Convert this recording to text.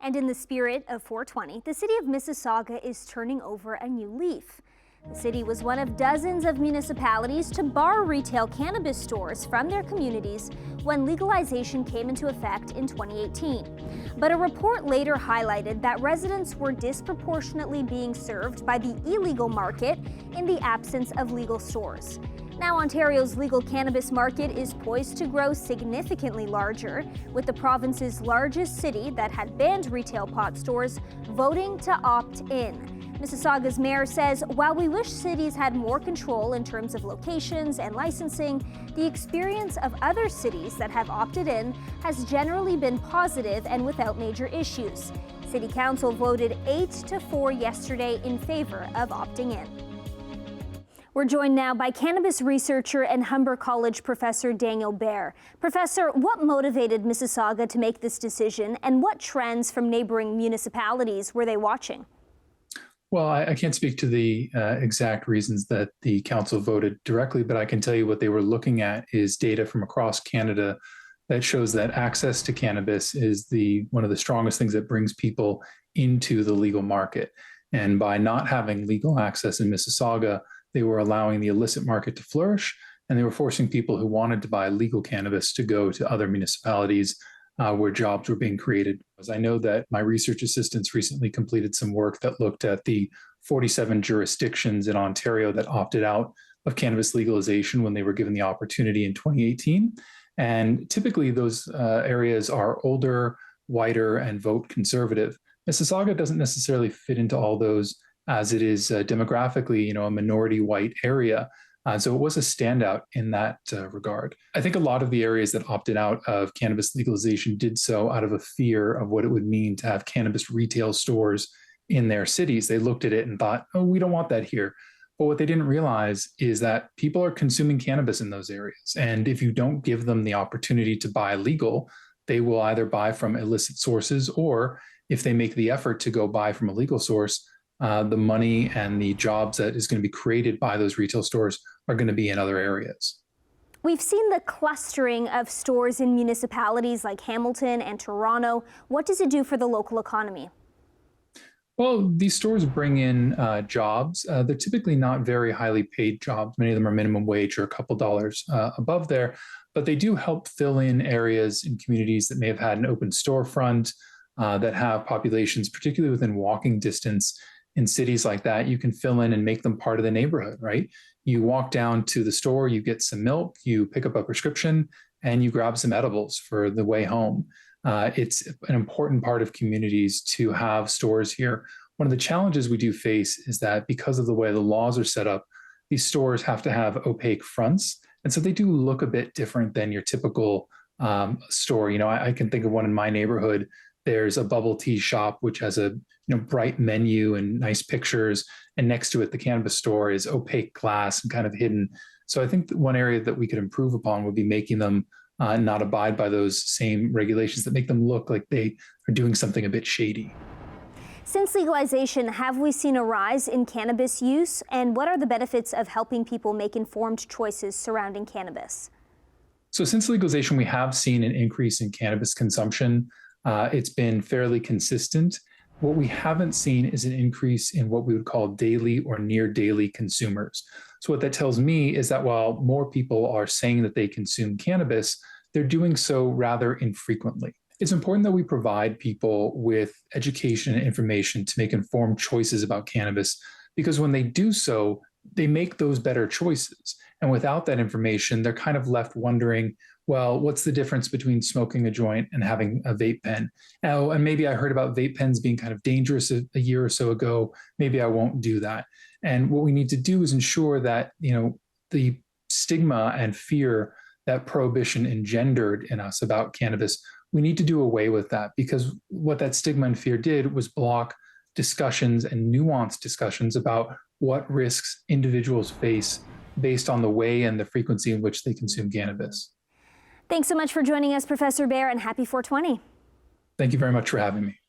And in the spirit of 420, the city of Mississauga is turning over a new leaf. The city was one of dozens of municipalities to bar retail cannabis stores from their communities when legalization came into effect in 2018. But a report later highlighted that residents were disproportionately being served by the illegal market in the absence of legal stores. Now, Ontario's legal cannabis market is poised to grow significantly larger, with the province's largest city that had banned retail pot stores voting to opt in. Mississauga's mayor says while we wish cities had more control in terms of locations and licensing, the experience of other cities that have opted in has generally been positive and without major issues. City Council voted 8-4 yesterday in favor of opting in. We're joined now by cannabis researcher and Humber College professor Daniel Baer. Professor, what motivated Mississauga to make this decision, and what trends from neighboring municipalities were they watching? Well, I can't speak to the exact reasons that the council voted directly, but I can tell you what they were looking at is data from across Canada that shows that access to cannabis is one of the strongest things that brings people into the legal market. And by not having legal access in Mississauga, they were allowing the illicit market to flourish, and they were forcing people who wanted to buy legal cannabis to go to other municipalities where jobs were being created. As I know that my research assistants recently completed some work that looked at the 47 jurisdictions in Ontario that opted out of cannabis legalization when they were given the opportunity in 2018. And typically those areas are older, whiter, and vote conservative. Mississauga doesn't necessarily fit into all those, as it is demographically, a minority white area. So it was a standout in that regard. I think a lot of the areas that opted out of cannabis legalization did so out of a fear of what it would mean to have cannabis retail stores in their cities. They looked at it and thought, oh, we don't want that here. But what they didn't realize is that people are consuming cannabis in those areas. And if you don't give them the opportunity to buy legal, they will either buy from illicit sources, or if they make the effort to go buy from a legal source, the money and the jobs that is going to be created by those retail stores are going to be in other areas. We've seen the clustering of stores in municipalities like Hamilton and Toronto. What does it do for the local economy? Well, these stores bring in jobs. They're typically not very highly paid jobs. Many of them are minimum wage or a couple dollars above there, but they do help fill in areas in communities that may have had an open storefront, that have populations, particularly within walking distance. In cities like that, you can fill in and make them part of the neighborhood, right? You walk down to the store, you get some milk, you pick up a prescription, and you grab some edibles for the way home. It's an important part of communities to have stores here. One of the challenges we do face is that because of the way the laws are set up, these stores have to have opaque fronts. And so they do look a bit different than your typical store. I can think of one in my neighborhood. There's a bubble tea shop, which has a bright menu and nice pictures. And next to it, the cannabis store is opaque glass and kind of hidden. So I think that one area that we could improve upon would be making them not abide by those same regulations that make them look like they are doing something a bit shady. Since legalization, have we seen a rise in cannabis use? And what are the benefits of helping people make informed choices surrounding cannabis? So since legalization, we have seen an increase in cannabis consumption. It's been fairly consistent. What we haven't seen is an increase in what we would call daily or near daily consumers. So what that tells me is that while more people are saying that they consume cannabis, they're doing so rather infrequently. It's important that we provide people with education and information to make informed choices about cannabis, because when they do so, they make those better choices. And without that information, they're kind of left wondering, well, what's the difference between smoking a joint and having a vape pen? Oh, and maybe I heard about vape pens being kind of dangerous a year or so ago. Maybe I won't do that. And what we need to do is ensure that, the stigma and fear that prohibition engendered in us about cannabis, we need to do away with that, because what that stigma and fear did was block discussions and nuanced discussions about what risks individuals face based on the way and the frequency in which they consume cannabis. Thanks so much for joining us, Professor Baer, and happy 420. Thank you very much for having me.